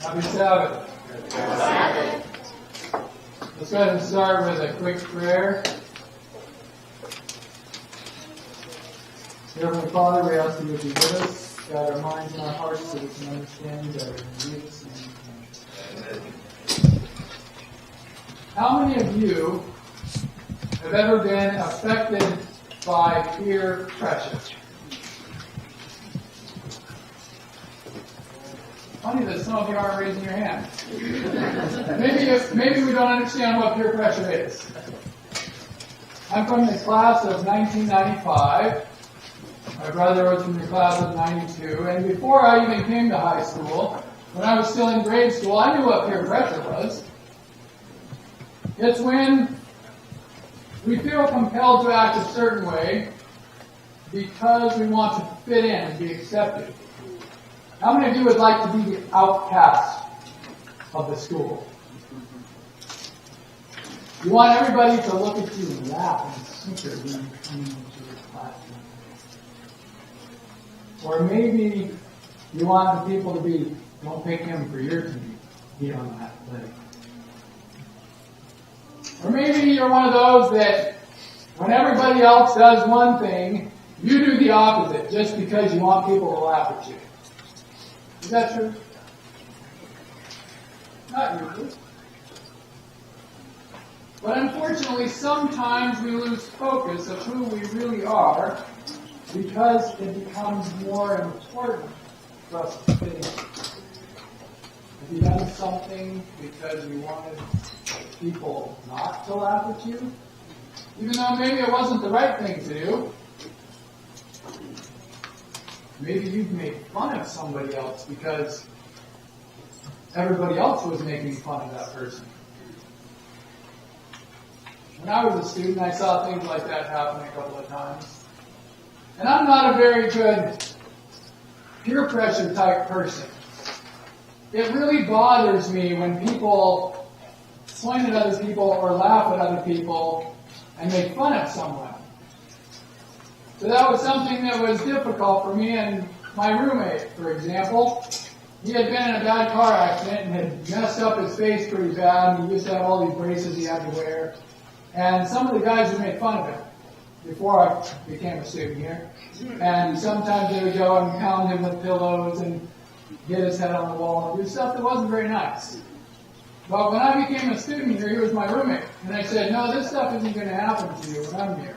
Happy Sabbath. Let's go ahead and start with a quick prayer. Dear Heavenly Father, we ask that you would be with us, guide our minds and our hearts so we can understand you better in Jesus' name. How many of you have ever been affected by peer pressure? Funny that some of you aren't raising your hand. Maybe we don't understand what peer pressure is. I'm from the class of 1995. My brother was from the class of 92. And before I even came to high school, when I was still in grade school, I knew what peer pressure was. It's when we feel compelled to act a certain way because we want to fit in and be accepted. How many of you would like to be the outcast of the school? You want everybody to look at you and laugh and snicker when you come into your classroom. Or maybe you want the people to be, don't pick him for your team. He don't know how to play. Or maybe you're one of those that when everybody else does one thing, you do the opposite just because you want people to laugh at you. Is that true? Not usually. But unfortunately, sometimes we lose focus of who we really are because it becomes more important for us to fit in. Have you done something because you wanted people not to laugh at you? Even though maybe it wasn't the right thing to do. Maybe you've made fun of somebody else because everybody else was making fun of that person. When I was a student, I saw things like that happen a couple of times. And I'm not a very good peer pressure type person. It really bothers me when people point at other people or laugh at other people and make fun of someone. So that was something that was difficult for me and my roommate, for example. He had been in a bad car accident and had messed up his face pretty bad. And he used to have all these braces he had to wear. And some of the guys would make fun of him before I became a student here. And sometimes they would go and pound him with pillows and get his head on the wall and do stuff that wasn't very nice. But when I became a student here, he was my roommate. And I said, no, this stuff isn't going to happen to you when I'm here.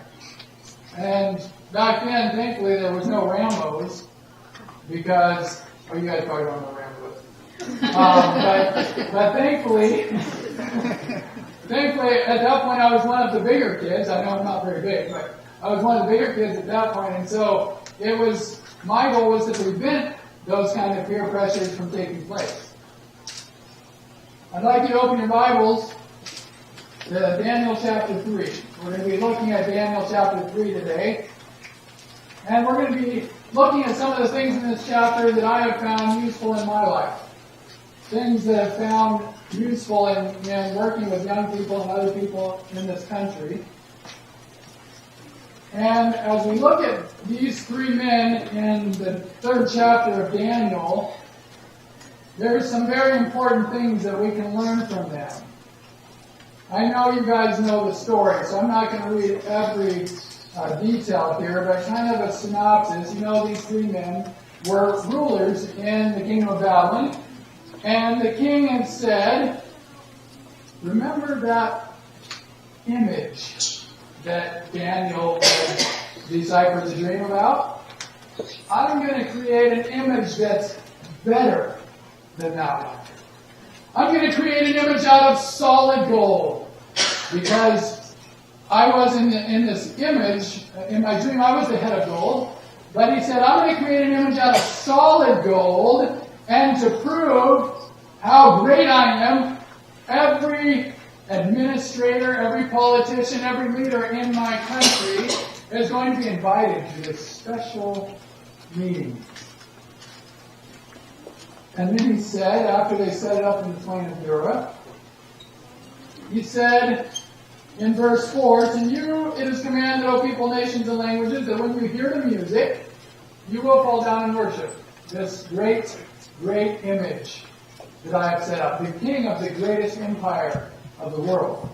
And back then, thankfully, there was no Rambos because, you guys probably don't know Rambos. But thankfully, at that point, I was one of the bigger kids. I know I'm not very big, but I was one of the bigger kids at that point. And so my goal was to prevent those kind of peer pressures from taking place. I'd like you to open your Bibles to Daniel chapter 3. We're going to be looking at Daniel chapter 3 today. And we're going to be looking at some of the things in this chapter that I have found useful in my life. Things that I've found useful in working with young people and other people in this country. And as we look at these three men in the third chapter of Daniel, there's some very important things that we can learn from them. I know you guys know the story, so I'm not going to read every detail here, but kind of a synopsis. You know, these three men were rulers in the kingdom of Babylon, and the king had said, remember that image that Daniel had deciphered the dream about? I'm going to create an image that's better than that one. I'm going to create an image out of solid gold because I was in this image, in my dream, I was the head of gold. But he said, I'm going to create an image out of solid gold, and to prove how great I am, every administrator, every politician, every leader in my country is going to be invited to this special meeting. And then he said, after they set it up in the plain of Europe, he said in verse 4, to you it is commanded, O people, nations, and languages, that when you hear the music, you will fall down and worship this great, great image that I have set up, the king of the greatest empire of the world.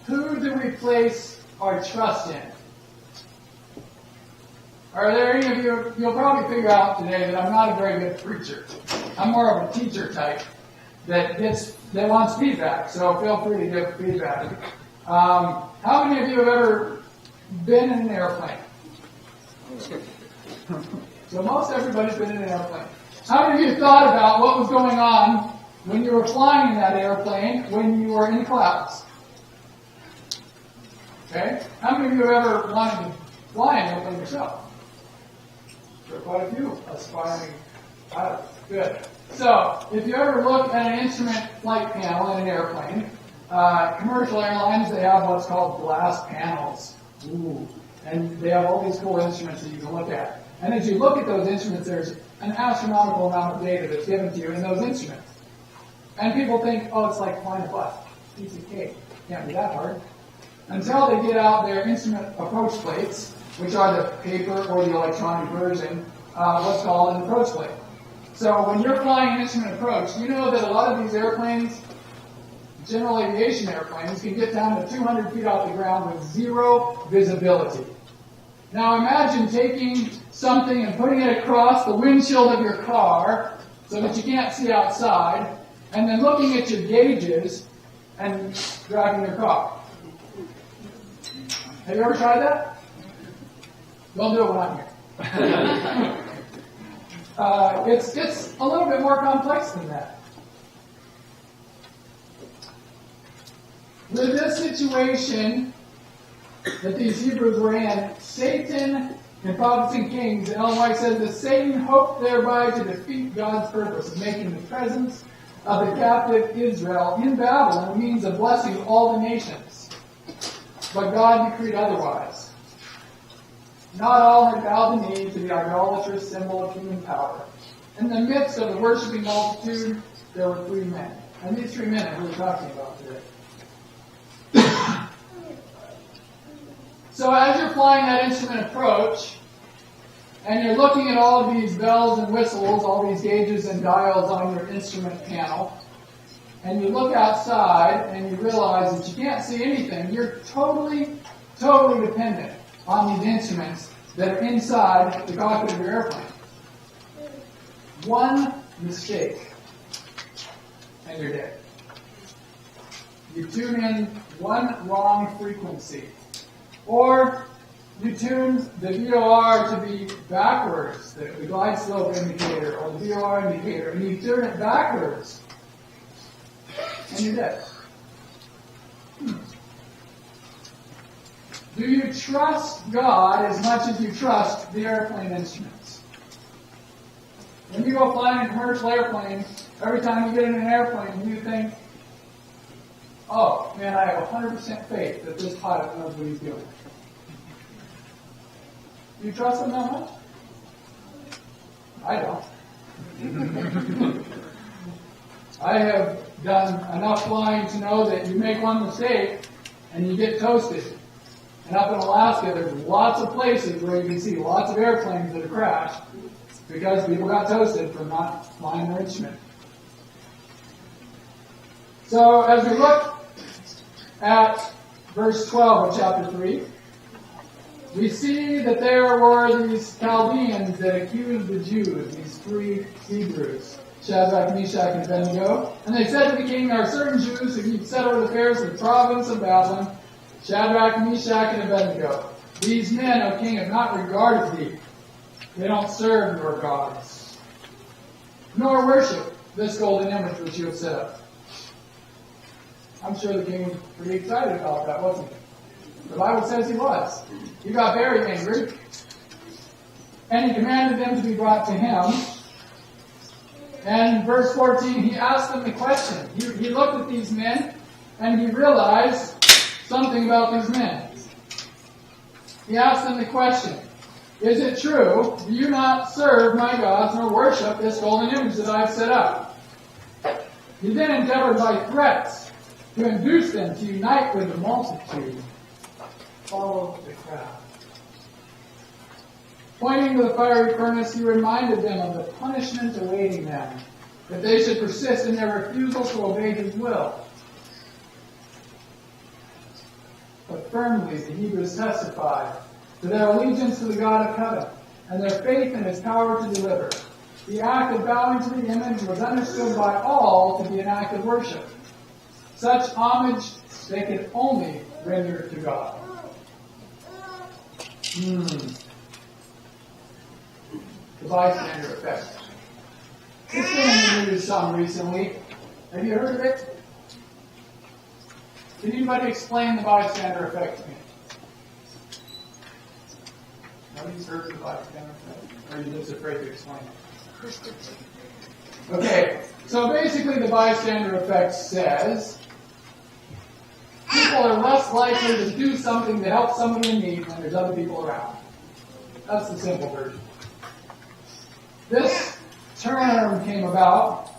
Who do we place our trust in? Are there any of you, you'll probably figure out today that I'm not a very good preacher. I'm more of a teacher type that wants feedback, so feel free to give feedback. How many of you have ever been in an airplane? So most everybody's been in an airplane. How many of you thought about what was going on when you were flying in that airplane when you were in class? Okay? How many of you have ever wanted to fly an airplane yourself? There are quite a few aspiring pilots. Good. So, if you ever look at an instrument flight panel in an airplane, commercial airlines, they have what's called glass panels. Ooh. And they have all these cool instruments that you can look at. And as you look at those instruments, there's an astronomical amount of data that's given to you in those instruments. And people think, oh, it's like flying a bus. Piece of cake. Can't be that hard. Until they get out their instrument approach plates, which are the paper or the electronic version, what's called an approach plate. So when you're flying an instrument approach, you know that a lot of these airplanes, general aviation airplanes, can get down to 200 feet off the ground with zero visibility. Now imagine taking something and putting it across the windshield of your car so that you can't see outside, and then looking at your gauges and driving your car. Have you ever tried that? Don't do it when I'm here. It's a little bit more complex than that. With this situation that these Hebrews were in, Satan, in Prophets and Kings, Ellen White says that Satan hoped thereby to defeat God's purpose of making the presence of the captive Israel in Babylon a means of blessing all the nations. But God decreed otherwise. Not all had bowed the knee to the idolatrous symbol of human power. In the midst of the worshiping multitude, there were three men. And these three men are who we're talking about today. So as you're flying that instrument approach, and you're looking at all of these bells and whistles, all these gauges and dials on your instrument panel, and you look outside and you realize that you can't see anything, you're totally dependent on these instruments that are inside the cockpit of your airplane. One mistake, and you're dead. You tune in one wrong frequency. Or you tune the VOR to be backwards, the glide slope indicator, or the VOR indicator, and you turn it backwards, and you're dead. Do you trust God as much as you trust the airplane instruments? When you go flying a commercial airplane, every time you get in an airplane, you think, oh, man, I have 100% faith that this pilot knows what he's doing. Do you trust him that much? I don't. I have done enough flying to know that you make one mistake and you get toasted. And up in Alaska, there's lots of places where you can see lots of airplanes that have crashed because people got toasted for not flying their instrument. So as we look at verse 12 of chapter 3, we see that there were these Chaldeans that accused the Jews, these three Hebrews, Shadrach, Meshach, and Abednego. And they said to the king, there are certain Jews who keep settled affairs in the province of Babylon, Shadrach, Meshach, and Abednego. These men, O king, have not regarded thee. They don't serve your gods, nor worship this golden image which you have set up. I'm sure the king was pretty excited about that, wasn't he? The Bible says he was. He got very angry, and he commanded them to be brought to him. And in verse 14, he asked them the question. He looked at these men, and he realized something about these men. He asked them the question, is it true, do you not serve my gods nor worship this golden image that I have set up? He then endeavored by threats to induce them to unite with the multitude. Follow the crowd. Pointing to the fiery furnace, he reminded them of the punishment awaiting them, that they should persist in their refusal to obey his will. But firmly the Hebrews testified to their allegiance to the God of heaven and their faith in his power to deliver. The act of bowing to the image was understood by all to be an act of worship. Such homage they could only render to God. The bystander effect. It's been in the news some recently. Have you heard of it? Can anybody explain the bystander effect to me? Nobody's heard of the bystander effect? Or are you just afraid to explain it? Okay, so basically the bystander effect says people are less likely to do something to help somebody in need when there's other people around. That's the simple version. This term came about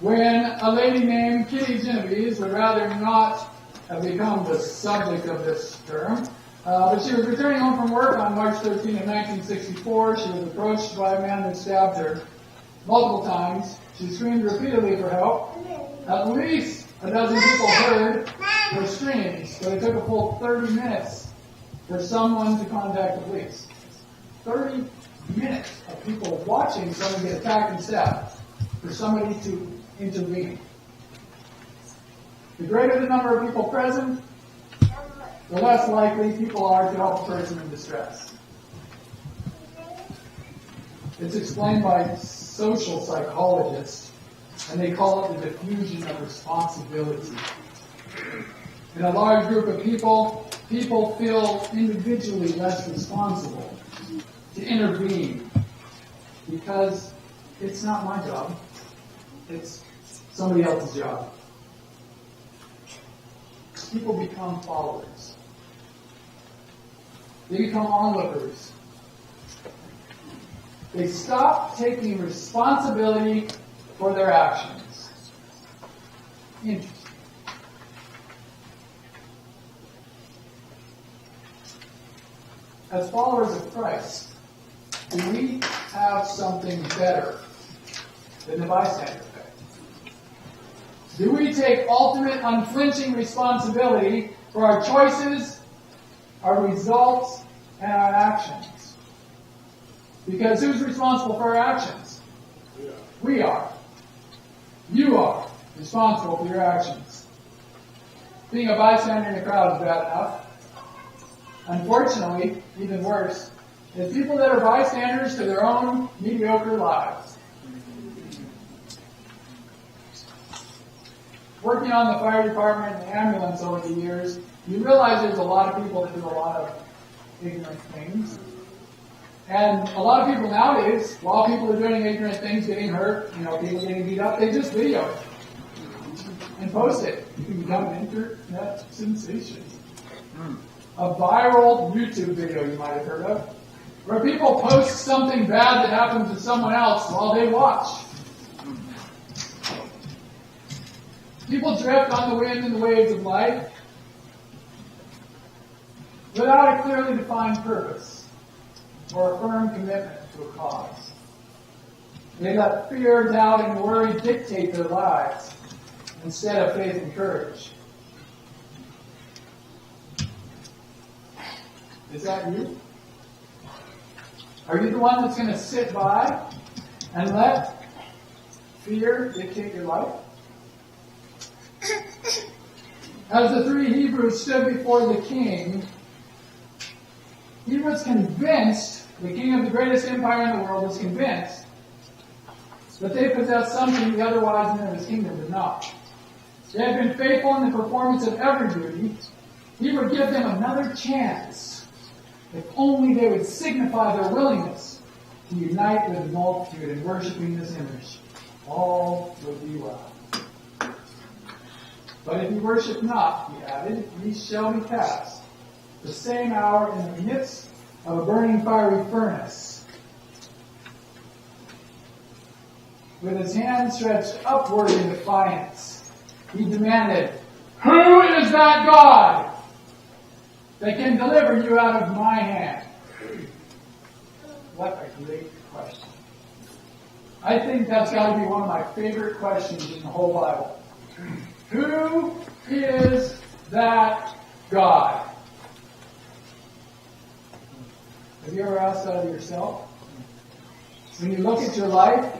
when a lady named Kitty Genovese would rather not have become the subject of this term, but she was returning home from work on March 13 of 1964. She was approached by a man that stabbed her multiple times. She screamed repeatedly for help. At least a dozen people heard her screams, but it took a full 30 minutes for someone to contact the police. 30 minutes of people watching someone get attacked and stabbed for somebody to intervene. The greater the number of people present, the less likely people are to help a person in distress. It's explained by social psychologists, and they call it the diffusion of responsibility. In a large group of people feel individually less responsible to intervene because it's not my job. It's somebody else's job. People become followers. They become onlookers. They stop taking responsibility for their actions. Interesting. As followers of Christ, do we have something better than the bystander effect? Do we take ultimate, unflinching responsibility for our choices, our results, and our actions? Because who's responsible for our actions? We are. You are responsible for your actions. Being a bystander in the crowd is bad enough. Unfortunately, even worse, is people that are bystanders to their own mediocre lives. Working on the fire department and the ambulance over the years, you realize there's a lot of people that do a lot of ignorant things. And a lot of people nowadays, while people are doing ignorant things, getting hurt, people getting beat up, they just video it and post it. You can become an internet sensation. A viral YouTube video you might have heard of, where people post something bad that happened to someone else while they watch. People drift on the wind and the waves of life without a clearly defined purpose or a firm commitment to a cause. They let fear, doubt, and worry dictate their lives instead of faith and courage. Is that you? Are you the one that's going to sit by and let fear dictate your life? As the three Hebrews stood before the king, he was convinced, the king of the greatest empire in the world was convinced, that they possessed something the other wise men of his kingdom did not. They had been faithful in the performance of every duty. He would give them another chance if only they would signify their willingness to unite with the multitude in worshiping this image. All would be well. But if you worship not, he added, ye shall be cast the same hour in the midst of a burning fiery furnace. With his hand stretched upward in defiance, he demanded, who is that God that can deliver you out of my hand? What a great question. I think that's got to be one of my favorite questions in the whole Bible. Who is that God? Have you ever asked that of yourself? When you look at your life,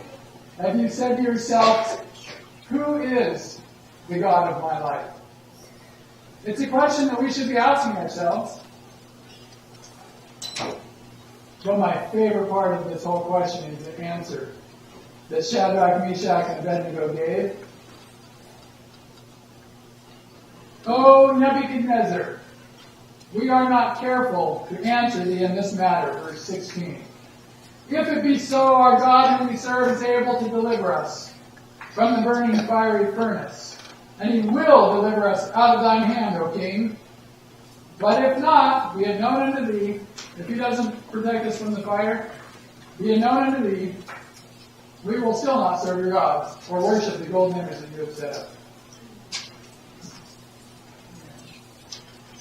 have you said to yourself, who is the God of my life? It's a question that we should be asking ourselves. But my favorite part of this whole question is the answer that Shadrach, Meshach, and Abednego gave. O Nebuchadnezzar, we are not careful to answer thee in this matter. Verse 16. If it be so, our God whom we serve is able to deliver us from the burning fiery furnace, and he will deliver us out of thine hand, O king. But if not, be it known unto thee, if he doesn't protect us from the fire, be it known unto thee, we will still not serve your gods, or worship the golden image that you have set up.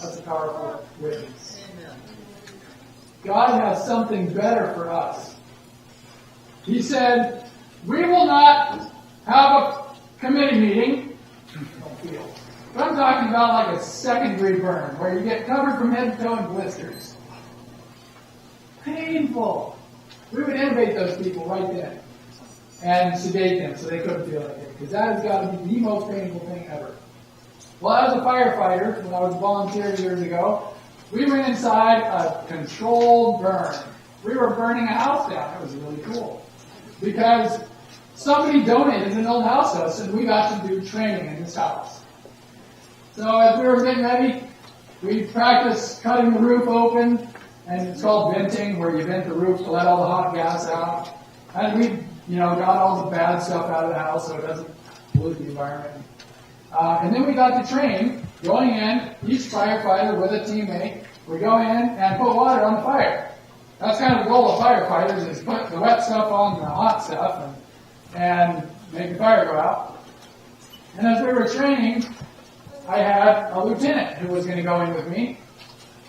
That's a powerful witness. God has something better for us. He said, we will not have a committee meeting. But I'm talking about like a second-degree burn, where you get covered from head to toe in blisters. Painful. We would intubate those people right then and sedate them so they couldn't feel anything, because that has got to be the most painful thing ever. Well, as a firefighter, when I was volunteering years ago, we went inside a controlled burn. We were burning a house down. It was really cool. Because somebody donated an old house to us, and we got to do training in this house. So as we were getting ready, we practiced cutting the roof open, and it's called venting, where you vent the roof to let all the hot gas out. And we, got all the bad stuff out of the house so it doesn't pollute the environment. And then we got to train, going in, each firefighter with a teammate, we go in and put water on the fire. That's kind of the goal of firefighters, is put the wet stuff on the hot stuff and make the fire go out. And as we were training, I had a lieutenant who was going to go in with me.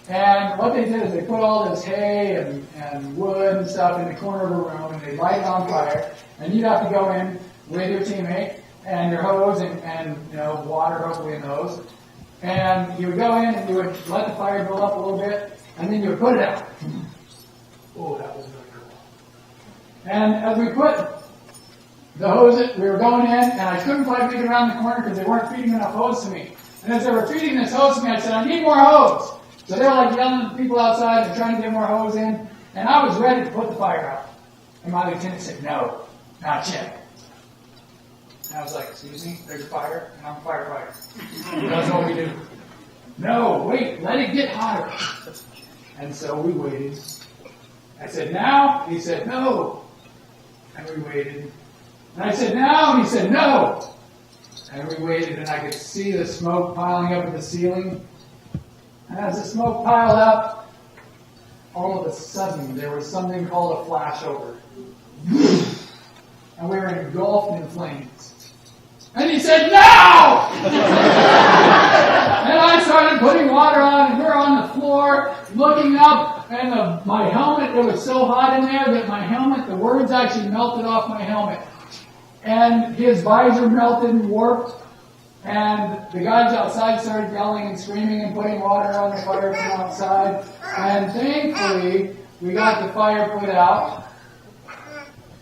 And what they did is they put all this hay and wood and stuff in the corner of a room, and they light it on fire. And you'd have to go in with your teammate and your hose and water hopefully in the hose. And you would go in and you would let the fire build up a little bit, and then you would put it out. Oh, that was really cool. And as we put the hose, we were going in, and I couldn't quite make it around the corner because they weren't feeding enough hose to me. And as they were feeding this hose to me, I said, I need more hose. So they were like yelling at the people outside and trying to get more hose in. And I was ready to put the fire out. And my lieutenant said, no, not yet. And I was like, excuse me, there's a fire, and I'm a firefighter. That's what we do. No, wait, let it get hotter. And so we waited. I said, now? He said, no. And we waited. And I said, now? And he said, no. And we waited, and I could see the smoke piling up at the ceiling. And as the smoke piled up, all of a sudden, there was something called a flashover. And we were engulfed in flames. And he said, now! And I started putting water on, and we're on the floor, looking up, and my helmet, it was so hot in there that my helmet, the words actually melted off my helmet. And his visor melted and warped. And the guys outside started yelling and screaming and putting water on the fire from outside. And thankfully, we got the fire put out.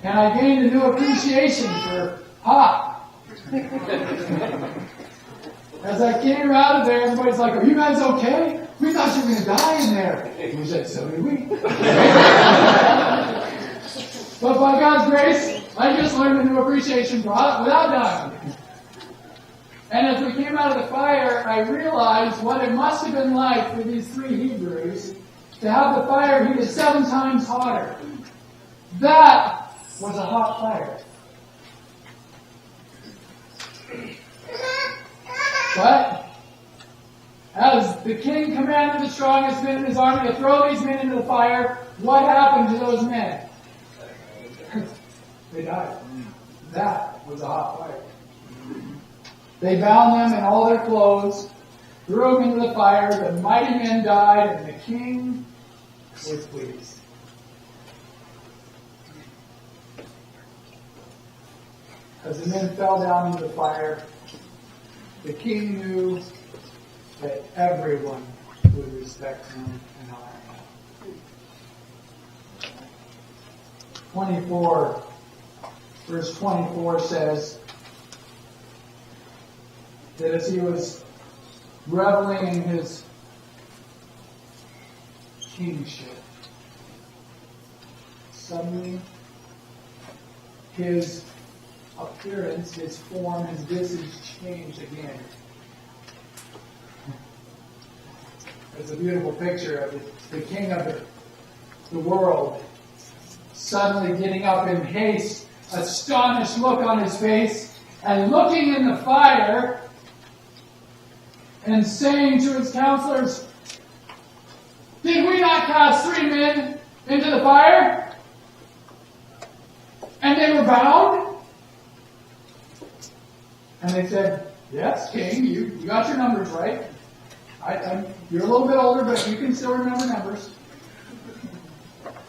And I gained a new appreciation for hot. As I came out of there, everybody's like, are you guys okay? We thought you were going to die in there. We said, so did we. But by God's grace, I just learned a new appreciation for hot without dying. And as we came out of the fire, I realized what it must have been like for these three Hebrews to have the fire heated 7 times hotter. That was a hot fire. But as the king commanded the strongest men in his army to throw these men into the fire, what happened to those men? They died. That was a hot fire. They bound them in all their clothes, threw them into the fire, the mighty men died, and the king was pleased. As the men fell down into the fire, the king knew that everyone would respect him and honor him. 24, verse 24 says that as he was reveling in his kingship, suddenly his appearance, his form, his visage changed again. It's a beautiful picture of the king of the world suddenly getting up in haste, astonished look on his face, and looking in the fire and saying to his counselors, "Did we not cast 3 men into the fire? And they were bound?" And they said, "Yes, king, you got your numbers right. You're a little bit older, but you can still remember numbers."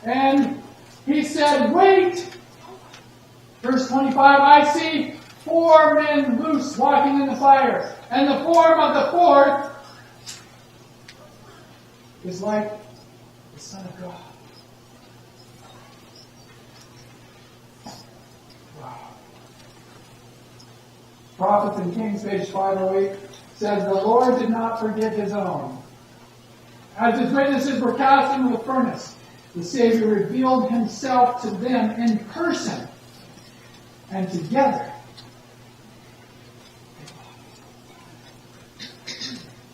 And he said, "Wait!" Verse 25, "I see 4 men loose walking in the fire, and the form of the 4th is like the Son of God." Wow. Prophets and Kings, page 508, says, "The Lord did not forget his own. As his witnesses were cast into the furnace, the Savior revealed himself to them in person and together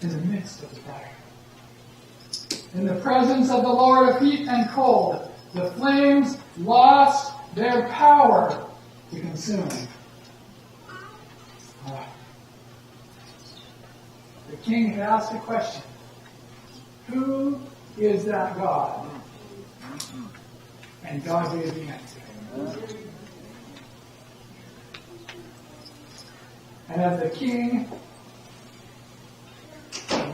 in the midst of the fire. In the presence of the Lord of heat and cold, the flames lost their power to consume." The king had asked a question. Who is that God? And God gave the answer. And as the king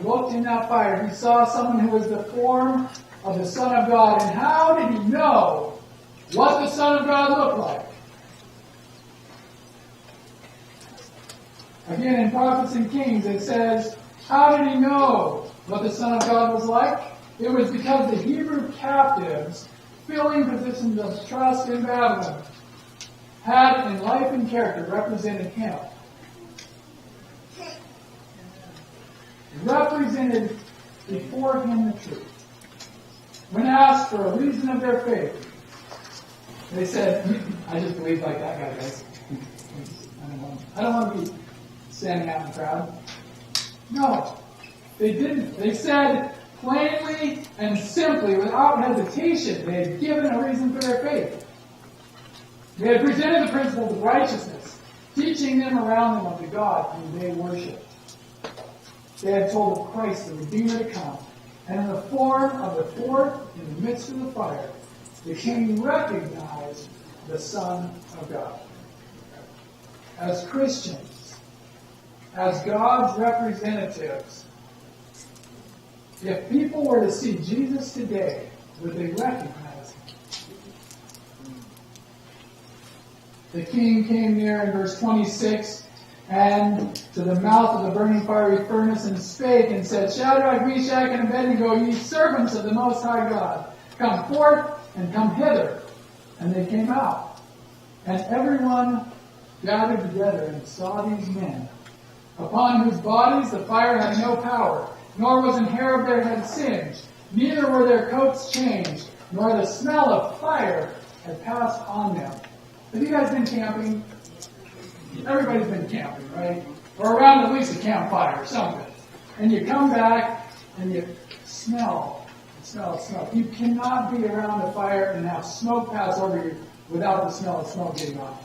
looked in that fire, he saw someone who was the form of the Son of God. And how did he know what the Son of God looked like? Again, in Prophets and Kings, it says, how did he know what the Son of God was like? It was because the Hebrew captives, filling positions of trust in Babylon, had in life and character represented him. Represented before him the truth. When asked for a reason of their faith, they said, "I just believe like that guy does. I don't want to be standing out in the crowd." No, they didn't. They said plainly and simply, without hesitation, they had given a reason for their faith. They had presented the principles of righteousness, teaching them around them of the God whom they worshiped. They had told of Christ, the Redeemer, to come. And in the form of the 4th, in the midst of the fire, the king recognized the Son of God. As Christians, as God's representatives, if people were to see Jesus today, would they recognize him? The king came near in verse 26 and to the mouth of the burning fiery furnace and spake and said, "Shadrach, Meshach, and Abednego, ye servants of the Most High God, come forth and come hither." And they came out. And everyone gathered together and saw these men, upon whose bodies the fire had no power, nor was an hair of their head singed, neither were their coats changed, nor the smell of fire had passed on them. Have you guys been camping? Everybody's been camping, right? Or around at least a campfire or something. And you come back and you smell. You cannot be around a fire and have smoke pass over you without the smell of smoke getting on.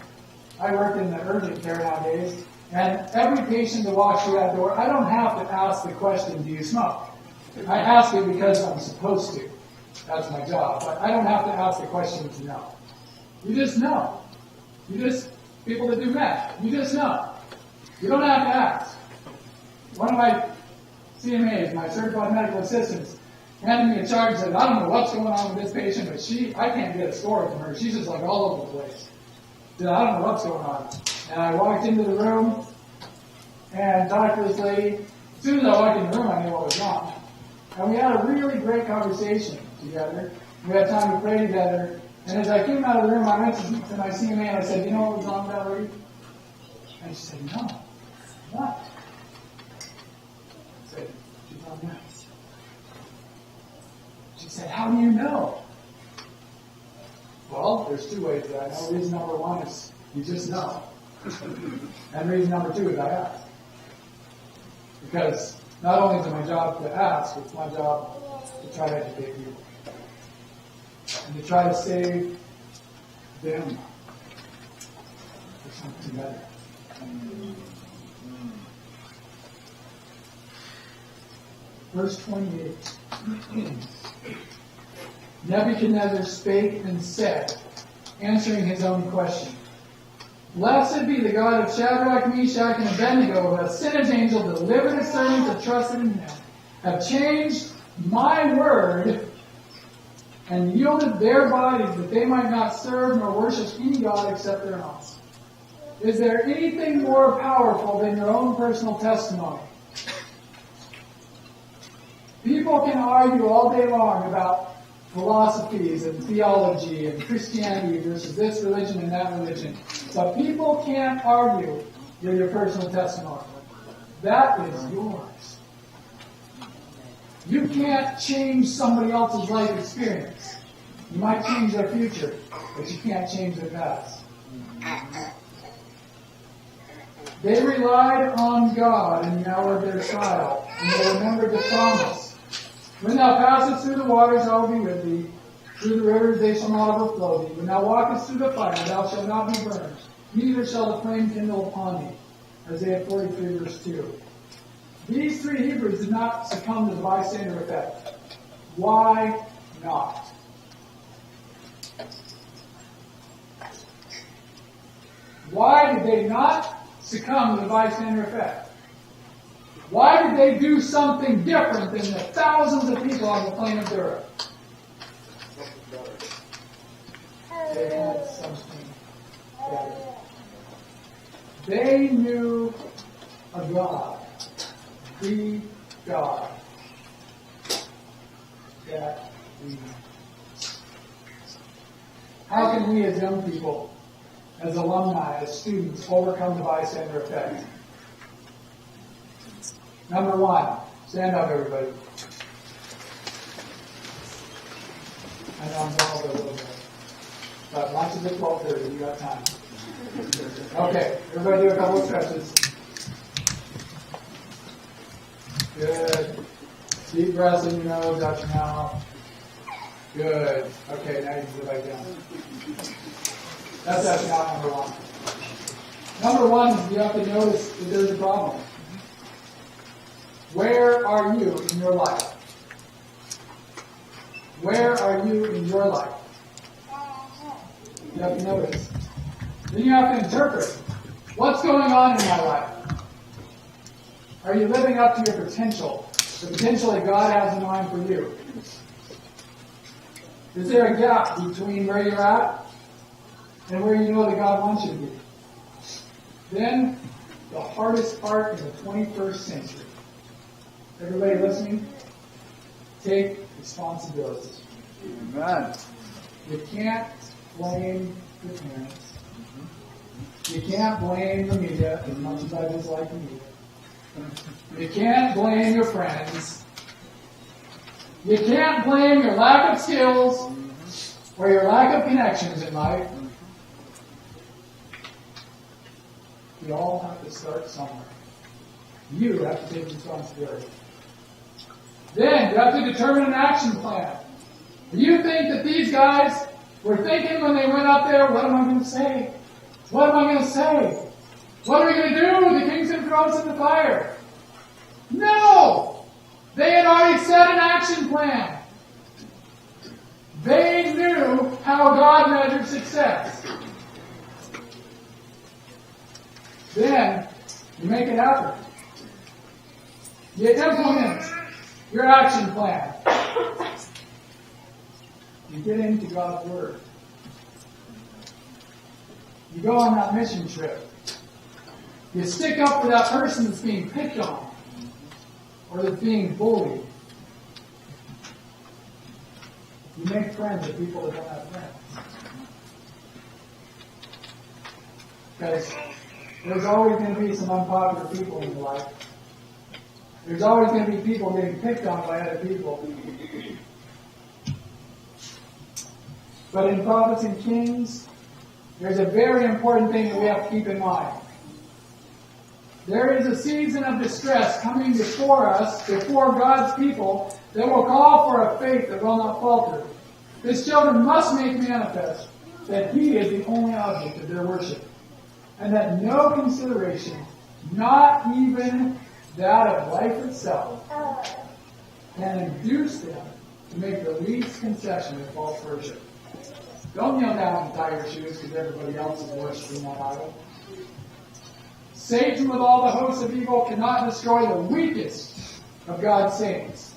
I work in the urgent care nowadays, and every patient that walks through that door, I don't have to ask the question, "Do you smoke?" I ask it because I'm supposed to. That's my job. But I don't have to ask the question to know. You just know. People that do meth, you just know. You don't have to ask. One of my CMAs, my certified medical assistants, handed me a chart and said, "I don't know what's going on with this patient, but I can't get a score from her. She's just like all over the place." I said, "I don't know what's going on." And I walked into the room and talked to this lady. As soon as I walked in the room, I knew what was wrong. And we had a really great conversation together. We had time to pray together. And as I came out of the room, I went to my CMA and I said, you know what was wrong with that lady? And she said, no. What? I said, she's not nice. She said, how do you know? Well, there's two ways that I know. Reason number one is you just know. And reason number two is I ask. Because not only is it my job to ask, it's my job to try to educate you. And to try to save them for something better. Verse 28. Nebuchadnezzar spake and said, answering his own question, Blessed be the God of Shadrach, Meshach, and Abednego, who hath sent his angel to deliver his servants that trusted in him, have changed my word, and yielded their bodies that they might not serve nor worship any God except their own. Is there anything more powerful than your own personal testimony? People can argue all day long about philosophies and theology and Christianity versus this religion and that religion. But people can't argue with your personal testimony. That is yours. You can't change somebody else's life experience. You might change their future, but you can't change their past. They relied on God in the hour of their trial, and they remembered the promise. When thou passest through the waters, I will be with thee. Through the rivers, they shall not overflow thee. When thou walkest through the fire, thou shalt not be burned. Neither shall the flame kindle upon thee. Isaiah 43, verse 2. These three Hebrews did not succumb to the bystander effect. Why not? Why did they not succumb to the bystander effect? Why did they do something different than the thousands of people on the plain of Dura? They had something better. They knew a God, the God that we know. How can we as young people, as alumni, as students, overcome the bystander effect? Number one, stand up, everybody. I know I'm going over a little bit. But lunch is at 12:30. You got time. Okay, everybody do a couple of stretches. Good. Deep breaths in your nose, out your mouth. Good. Okay, now you can go back down. That's actually not number one. Number one is you have to notice that there's a problem. Where are you in your life? Where are you in your life? You have to notice. Then you have to interpret. What's going on in my life? Are you living up to your potential? The potential that God has in mind for you? Is there a gap between where you're at and where you know that God wants you to be? Then, the hardest part in the 21st century. Everybody listening? Take responsibility. Amen. You can't blame your parents. You can't blame the media, as much as I dislike the media. You can't blame your friends. You can't blame your lack of skills or your lack of connections in life. We all have to start somewhere. You have to take responsibility. Then you have to determine an action plan. Do you think that these guys were thinking when they went up there, what am I going to say? What am I going to say? What are we going to do? The king's going to throw us in the fire. No! They had already set an action plan. They knew how God measured success. Then, you make it happen. You implement your action plan. You get into God's Word. You go on that mission trip. You stick up for that person that's being picked on or that's being bullied. You make friends with people that don't have friends. Because there's always going to be some unpopular people in your life. There's always going to be people getting picked on by other people. But in Prophets and Kings, there's a very important thing that we have to keep in mind. There is a season of distress coming before us, before God's people, that will call for a faith that will not falter. His children must make manifest that He is the only object of their worship, and that no consideration, not even that of life itself, can induce them to make the least concession of false worship. Don't kneel down and tie your shoes because everybody else is worshiping that idol. Satan with all the hosts of evil cannot destroy the weakest of God's saints.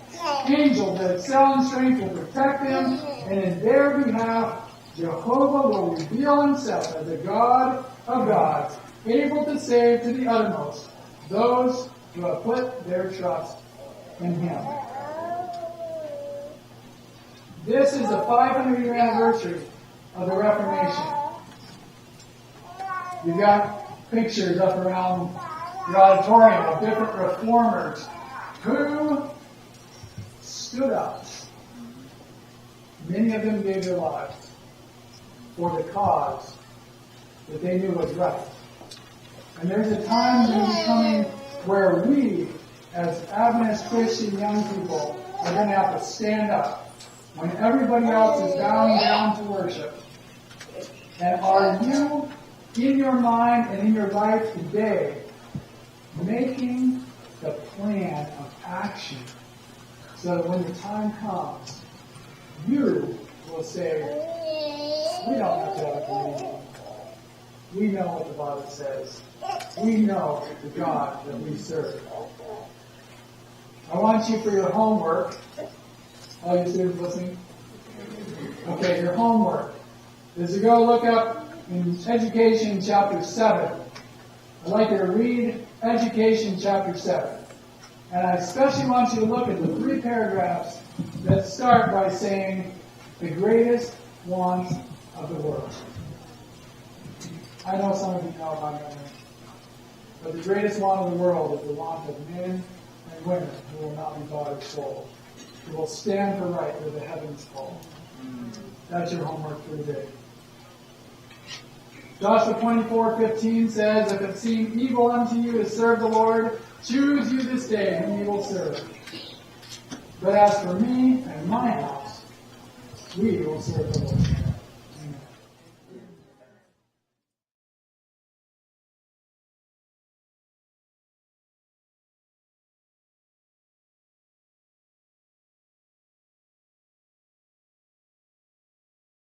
Angels that excel in strength will protect them, and in their behalf, Jehovah will reveal Himself as the God of gods, able to save to the uttermost those who have put their trust in Him. This is the 500-year anniversary of the Reformation. You've got pictures up around the auditorium of different reformers who stood up. Many of them gave their lives for the cause that they knew was right. And there's a time that is coming where we, as Adventist Christian young people, are going to have to stand up when everybody else is bowing down to worship. And are you, in your mind and in your life today, making the plan of action so that when the time comes, you will say, we don't have to have a belief. We know what the Bible says. We know the God that we serve. I want you for your homework. All you students listening? Okay, your homework is to go look up in Education chapter 7. I'd like you to read Education chapter 7. And I especially want you to look at the 3 paragraphs that start by saying, the greatest want of the world. I know some of you know about memory. But the greatest want of the world is the want of men and women who will not be bought or sold, who will stand for right where the heavens fall. That's your homework for today. Joshua 24:15 says, if it seem evil unto you to serve the Lord, choose you this day whom you will serve. But as for me and my house, we will serve the Lord.